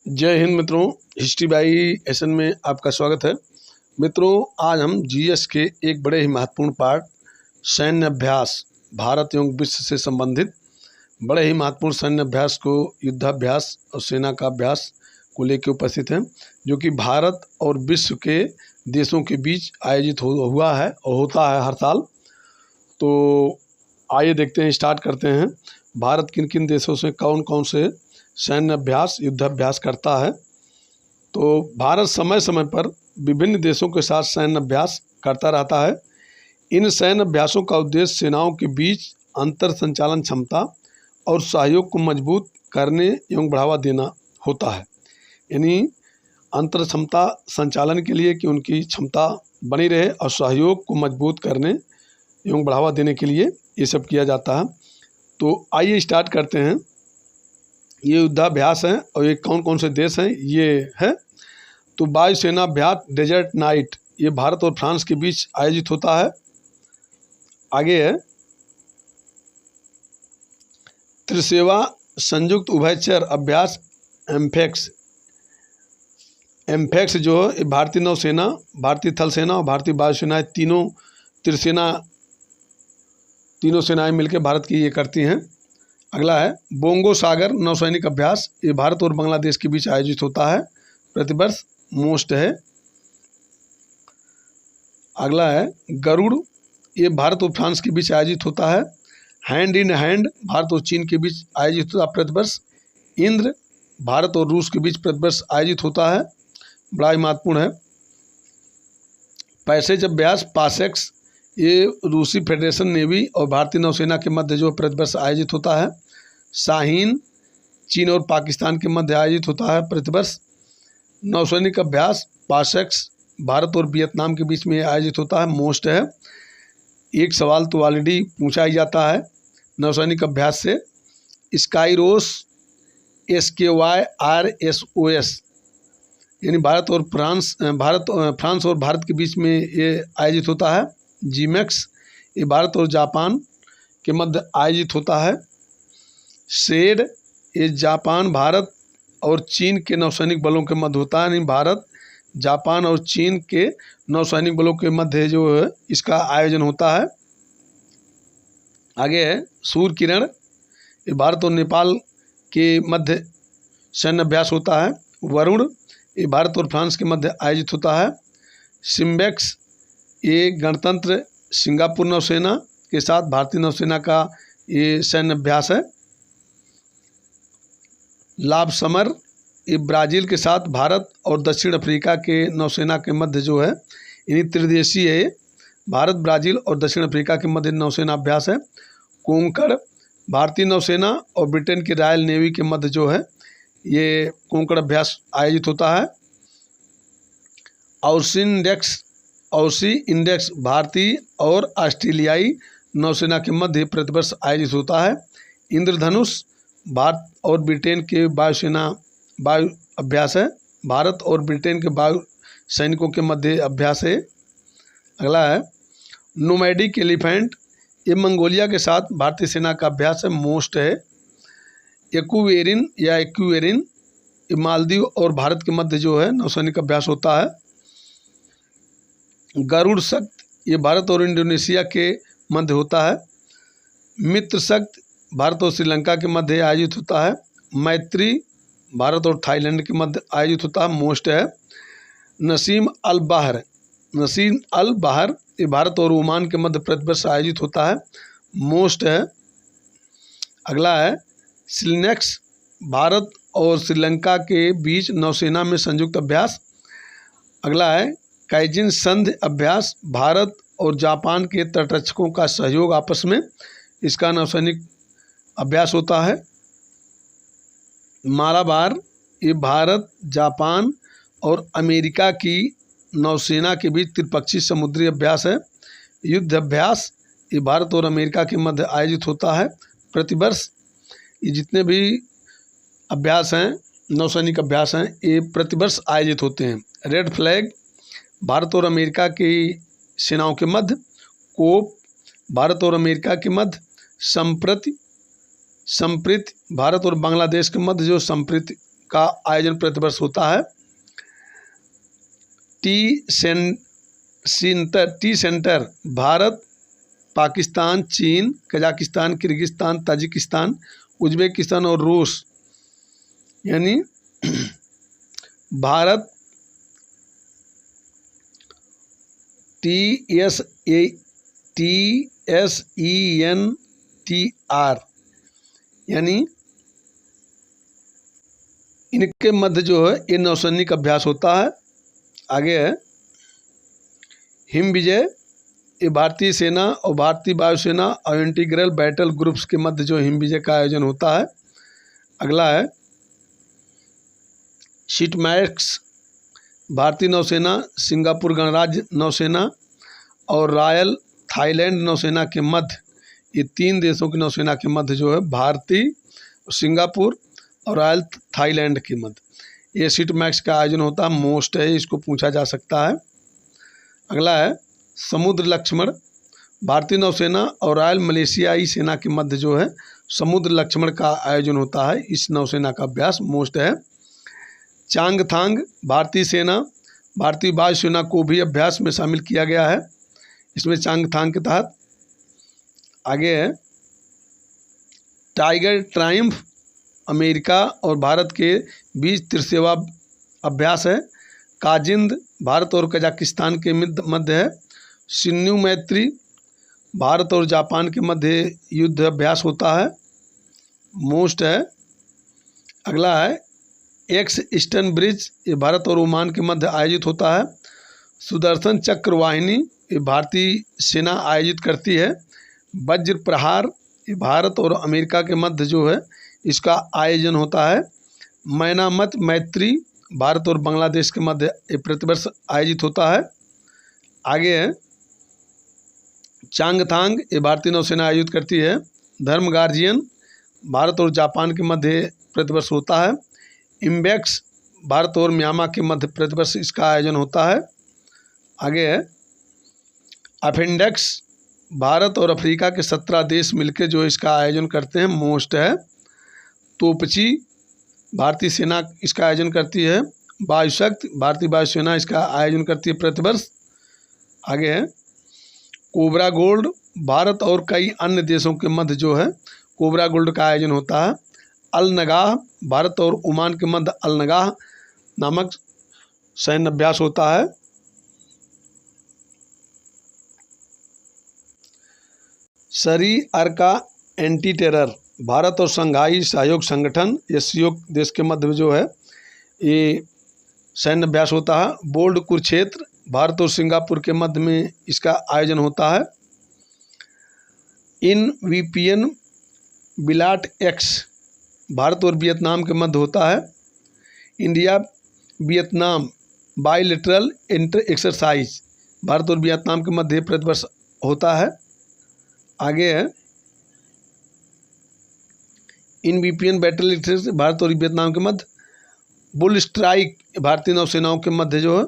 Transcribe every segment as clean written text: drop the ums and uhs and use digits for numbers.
जय हिंद मित्रों, history by एसन में आपका स्वागत है। मित्रों, आज हम जीएस के एक बड़े ही महत्वपूर्ण पार्ट सैन्य अभ्यास, भारत एवं विश्व से संबंधित बड़े ही महत्वपूर्ण सैन्य अभ्यास को, युद्धाभ्यास और सेना का अभ्यास को लेकर उपस्थित हैं, जो कि भारत और विश्व के देशों के बीच आयोजित हुआ है और होता है हर साल। तो आइए देखते हैं, स्टार्ट करते हैं। भारत किन किन देशों से कौन कौन से सैन्य अभ्यास, युद्धाभ्यास करता है। तो भारत समय समय पर विभिन्न देशों के साथ सैन्य अभ्यास करता रहता है। इन सैन्य अभ्यासों का उद्देश्य सेनाओं के बीच अंतर संचालन क्षमता और सहयोग को मजबूत करने एवं बढ़ावा देना होता है। यानी अंतर क्षमता संचालन के लिए कि उनकी क्षमता बनी रहे और सहयोग को मजबूत करने एवं बढ़ावा देने के लिए ये सब किया जाता है। तो आइए स्टार्ट करते हैं। ये युद्धाभ्यास हैं और ये कौन कौन से देश हैं ये है। तो वायुसेना अभ्यास डेजर्ट नाइट, ये भारत और फ्रांस के बीच आयोजित होता है। आगे है त्रिसेवा संयुक्त उभयचर अभ्यास एम्फेक्स। एम्फेक्स जो है भारतीय नौसेना, भारतीय थल सेना और भारतीय वायुसेना, तीनों सेनाएं मिलकर भारत की ये करती हैं। अगला है बोंगो सागर नौसैनिक अभ्यास, ये भारत और बांग्लादेश के बीच आयोजित होता है, प्रतिवर्ष मोस्ट है। अगला है गरुड़, ये भारत और फ्रांस के बीच आयोजित होता है। हैंड इन हैंड भारत और चीन के बीच आयोजित होता है प्रतिवर्ष। इंद्र भारत और रूस के बीच प्रतिवर्ष आयोजित होता है, बड़ा ही महत्वपूर्ण है। पैसेज अभ्यास पासेक्स, ये रूसी फेडरेशन नेवी और भारतीय नौसेना के मध्य जो प्रतिवर्ष आयोजित होता है। शाहीन चीन और पाकिस्तान के मध्य आयोजित होता है प्रतिवर्ष। नौसैनिक अभ्यास पासेक्स भारत और वियतनाम के बीच में आयोजित होता है, मोस्ट है। एक सवाल तो ऑलरेडी पूछा ही जाता है नौसैनिक अभ्यास से। स्काईरोस SKYRSOS, यानी भारत और फ्रांस और भारत के बीच में ये आयोजित होता है। जीमैक्स, ये भारत और जापान के मध्य आयोजित होता है। शेड, ये जापान, भारत और चीन के नौसैनिक बलों के मध्य होता है, यानी भारत, जापान और चीन के नौसैनिक बलों के मध्य जो है इसका आयोजन होता है। आगे है सूर्य किरण, ये भारत और नेपाल के मध्य सैन्य अभ्यास होता है। वरुण, ये भारत और फ्रांस के मध्य आयोजित होता है। सिम्बेक्स, ये गणतंत्र सिंगापुर नौसेना के साथ भारतीय नौसेना का ये सैन्य अभ्यास है। लाभ समर, ये ब्राज़ील के साथ भारत और दक्षिण अफ्रीका के नौसेना के मध्य जो है, यानी त्रिदेशीय है, भारत, ब्राज़ील और दक्षिण अफ्रीका के मध्य नौसेना अभ्यास है। कोंकण, भारतीय नौसेना और ब्रिटेन की रॉयल नेवी के मध्य जो है ये कोंकण अभ्यास आयोजित होता है। औसी इंडेक्स भारतीय और ऑस्ट्रेलियाई नौसेना के मध्य प्रतिवर्ष आयोजित होता है। इंद्रधनुष भारत और ब्रिटेन के वायु अभ्यास है, भारत और ब्रिटेन के वायु सैनिकों के मध्य अभ्यास है। अगला है नोमैडिक एलिफेंट, ये मंगोलिया के साथ भारतीय सेना का अभ्यास है, मोस्ट है। एक्वेरिन, ये मालदीव और भारत के मध्य जो है नौसैनिक अभ्यास होता है। गरुड़ शक्ति, ये भारत और इंडोनेशिया के मध्य होता है। मित्र शक्ति भारत और श्रीलंका के मध्य आयोजित होता है। मैत्री भारत और थाईलैंड के मध्य आयोजित होता है, मोस्ट है। नसीम अल बहर, ये भारत और ओमान के मध्य प्रतिवर्ष आयोजित होता है, मोस्ट है। अगला है सिलनेक्स, भारत और श्रीलंका के बीच नौसेना में संयुक्त अभ्यास। अगला है काइजिन संधि अभ्यास, भारत और जापान के तटरक्षकों का सहयोग आपस में, इसका नौसैनिक अभ्यास होता है। मालाबार, ये भारत, जापान और अमेरिका की नौसेना के बीच त्रिपक्षीय समुद्री अभ्यास है। युद्ध अभ्यास, ये भारत और अमेरिका के मध्य आयोजित होता है प्रतिवर्ष। ये जितने भी अभ्यास हैं, नौसैनिक अभ्यास हैं, ये प्रतिवर्ष आयोजित होते हैं। रेड फ्लैग, भारत और अमेरिका की सेनाओं के मध्य। कोप, भारत और अमेरिका के मध्य। संप्रीति, भारत और बांग्लादेश के मध्य जो संप्रीति का आयोजन प्रतिवर्ष होता है। टी सेंटर भारत, पाकिस्तान, चीन, कजाकिस्तान, किर्गिस्तान, ताजिकिस्तान, उज्बेकिस्तान और रूस, यानी भारत TSENTR, यानी इनके मध्य जो है ये नौसैनिक अभ्यास होता है। आगे है हिम विजय, ये भारतीय सेना और भारतीय वायुसेना और इंटीग्रल बैटल ग्रुप्स के मध्य जो हिम विजय का आयोजन होता है। अगला है शिटमैक्स, भारतीय नौसेना, सिंगापुर गणराज्य नौसेना और रॉयल थाईलैंड नौसेना के मध्य, ये 3 देशों की नौसेना के मध्य जो है भारतीय, सिंगापुर और रॉयल थाईलैंड के मध्य ये शिटमैक्स का आयोजन होता है। मोस्ट है, इसको पूछा जा सकता है। अगला है समुद्र लक्ष्मण, भारतीय नौसेना और रॉयल मलेशियाई सेना के मध्य जो है समुद्र लक्ष्मण का आयोजन होता है। इस नौसेना का अभ्यास मोस्ट है। चांगथांग, भारतीय सेना, भारतीय वायुसेना को भी अभ्यास में शामिल किया गया है इसमें चांगथांग के तहत। आगे है टाइगर ट्रायम्फ, अमेरिका और भारत के बीच त्रिसेवा अभ्यास है। काजिंद, भारत और कजाकिस्तान के मध्य है। सिन्यू मैत्री, भारत और जापान के मध्य युद्ध अभ्यास होता है। मोस्ट है। अगला है एक्स ईस्टर्न ब्रिज, ये भारत और ओमान के मध्य आयोजित होता है। सुदर्शन चक्र वाहिनी, ये भारतीय सेना आयोजित करती है। वज्र प्रहार, ये भारत और अमेरिका के मध्य जो है इसका आयोजन होता है। मैनामत मैत्री, भारत और बांग्लादेश के मध्य ये प्रतिवर्ष आयोजित होता है। आगे है चांगथांग, ये भारतीय नौसेना आयोजित करती है। धर्म गार्जियन, भारत और जापान के मध्य प्रतिवर्ष होता है। इम्बेक्स, भारत और म्यांमार के मध्य प्रतिवर्ष इसका आयोजन होता है। आगे है अपेंडेक्स, भारत और अफ्रीका के 17 देश मिलकर जो इसका आयोजन करते हैं। मोस्ट है। तोपची, भारतीय सेना इसका आयोजन करती है। वायुशक्ति, भारतीय वायुसेना इसका आयोजन करती है प्रतिवर्ष। आगे है कोबरा गोल्ड, भारत और कई अन्य देशों के मध्य जो है कोबरा गोल्ड का आयोजन होता है। अल नगाह, भारत और ओमान के मध्य अल नगाह नामक सैन्य अभ्यास होता है। शरी अर्का एंटी टेरर, भारत और शंघाई सहयोग संगठन, ये सहयोग देश के मध्य में जो है ये सैन्य अभ्यास होता है। बोल्ड कुरुक्षेत्र, भारत और सिंगापुर के मध्य में इसका आयोजन होता है। इन वीपीएन बिलाट एक्स, भारत और वियतनाम के मध्य होता है। India Vietnam bilateral inter exercise, Bharat और वियतनाम के मध्य प्रतिवर्ष होता है। आगे है इन वीपीएन बैटल एक्सरसाइज, भारत और वियतनाम के मध्य। बुल स्ट्राइक, भारतीय नौसेनाओं के मध्य जो है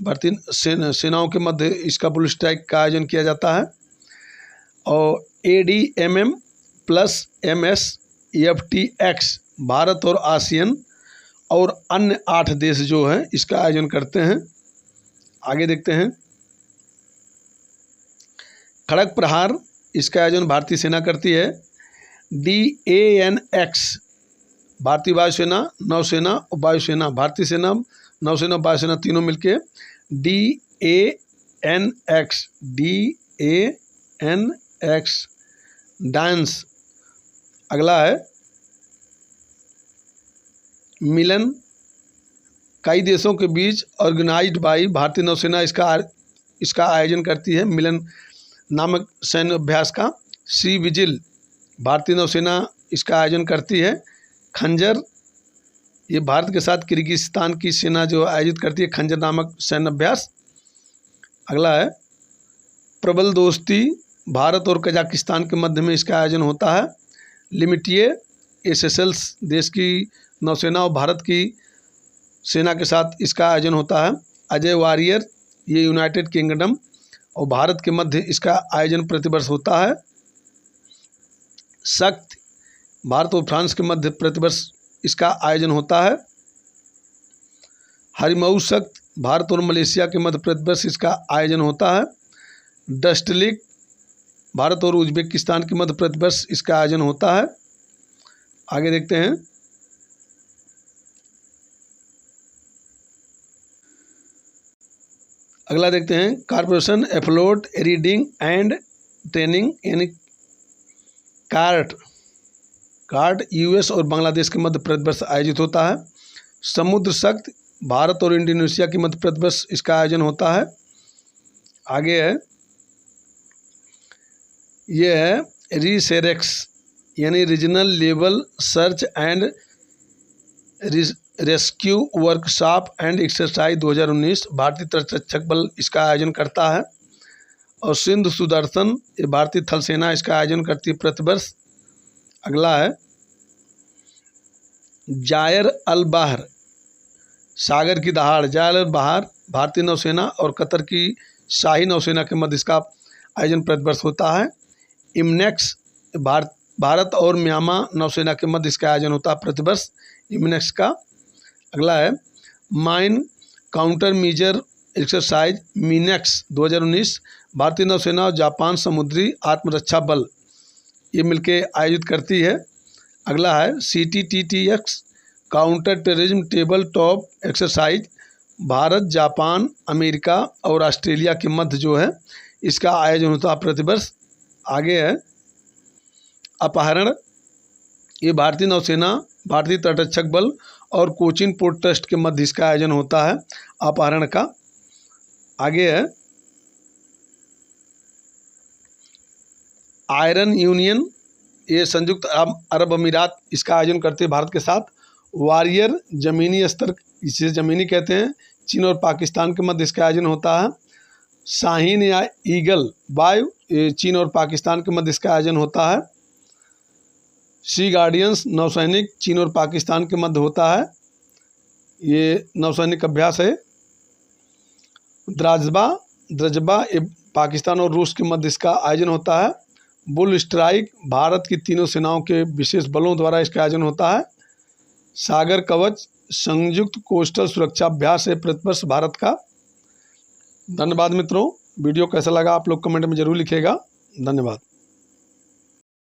भारतीय सेनाओं के मध्य इसका बुल स्ट्राइक का आयोजन किया जाता है। और ADMM प्लस MSFTX, भारत और आसियान और अन्य 8 देश जो हैं इसका आयोजन करते हैं। आगे देखते हैं खड़ग प्रहार, इसका आयोजन भारतीय सेना करती है। DANX, भारतीय वायुसेना, नौसेना और वायुसेना, भारतीय सेना, नौसेना और वायुसेना तीनों मिलके DANX डांस। अगला है मिलन, कई देशों के बीच ऑर्गेनाइज्ड बाई भारतीय नौसेना इसका आयोजन करती है। मिलन नामक सैन्य अभ्यास का। सी विजिल, भारतीय नौसेना इसका आयोजन करती है। खंजर, ये भारत के साथ किर्गिस्तान की सेना जो आयोजित करती है खंजर नामक सैन्य अभ्यास। अगला है प्रबल दोस्ती, भारत और कजाकिस्तान के मध्य में इसका आयोजन होता है। लिमिटिए, सेशेल्स देश की नौसेना और भारत की सेना के साथ इसका आयोजन होता है। अजय वॉरियर, ये यूनाइटेड किंगडम और भारत के मध्य इसका आयोजन प्रतिवर्ष होता है। शक्ति, भारत और फ्रांस के मध्य प्रतिवर्ष इसका आयोजन होता है। हरिमऊ सख्त भारत और मलेशिया के मध्य प्रतिवर्ष इसका आयोजन होता है। डस्टलिक भारत और उज्बेकिस्तान के मध्य प्रतिवर्ष इसका आयोजन होता है। आगे देखते हैं। अगला देखते हैं, कॉर्पोरेशन एफलोट रीडिंग एंड ट्रेनिंग यानी कार्ट यूएस और बांग्लादेश के मध्य प्रतिवर्ष आयोजित होता है। समुद्र शक्ति भारत और इंडोनेशिया के मध्य प्रतिवर्ष इसका आयोजन होता है। आगे है, ये है रीसेरेक्स यानी regional level search and rescue workshop and exercise 2019 भारतीय तटरक्षक बल इसका आयोजन करता है। और सिंधु सुदर्शन ये भारतीय थल सेना इसका आयोजन करती है प्रतिवर्ष। अगला है जायर अल बहर सागर की दहाड़, जायर अल बहर भारतीय नौसेना और कतर की शाही नौसेना के मध्य इसका आयोजन प्रतिवर्ष होता है। इमनेक्स भारत और म्यांमार नौसेना के मध्य इसका आयोजन होता है प्रतिवर्ष इमनेक्स का। अगला है माइन काउंटर मीजर एक्सरसाइज मीनेक्स 2019 भारतीय नौसेना और जापान समुद्री आत्मरक्षा बल ये मिलकर आयोजित करती है। अगला है CTTTX counter terrorism table top exercise Bharat Japan America और ऑस्ट्रेलिया के मध्य जो है इसका आयोजन होता है प्रतिवर्ष। आगे है अपहरण, ये भारतीय नौसेना भारतीय तटरक्षक बल और कोचीन पोर्ट ट्रस्ट के मध्य इसका आयोजन होता है अपहरण का। आगे है आयरन यूनियन, ये संयुक्त अरब अमीरात इसका आयोजन करते हैं भारत के साथ। वॉरियर जमीनी स्तर, इसे जमीनी कहते हैं, चीन और पाकिस्तान के मध्य इसका आयोजन होता है। शाहीन या ईगल वायु, ये चीन और पाकिस्तान के मध्य इसका आयोजन होता है। सी गार्डियंस नौसैनिक चीन और पाकिस्तान के मध्य होता है, ये नौसैनिक अभ्यास है। द्रजबा ये पाकिस्तान और रूस के मध्य इसका आयोजन होता है। बुल स्ट्राइक भारत की तीनों सेनाओं के विशेष बलों द्वारा इसका आयोजन होता है। सागर कवच संयुक्त कोस्टल सुरक्षा अभ्यास है प्रतिवर्ष भारत का। धन्यवाद मित्रों, वीडियो कैसा लगा आप लोग कमेंट में जरूर लिखिएगा। धन्यवाद।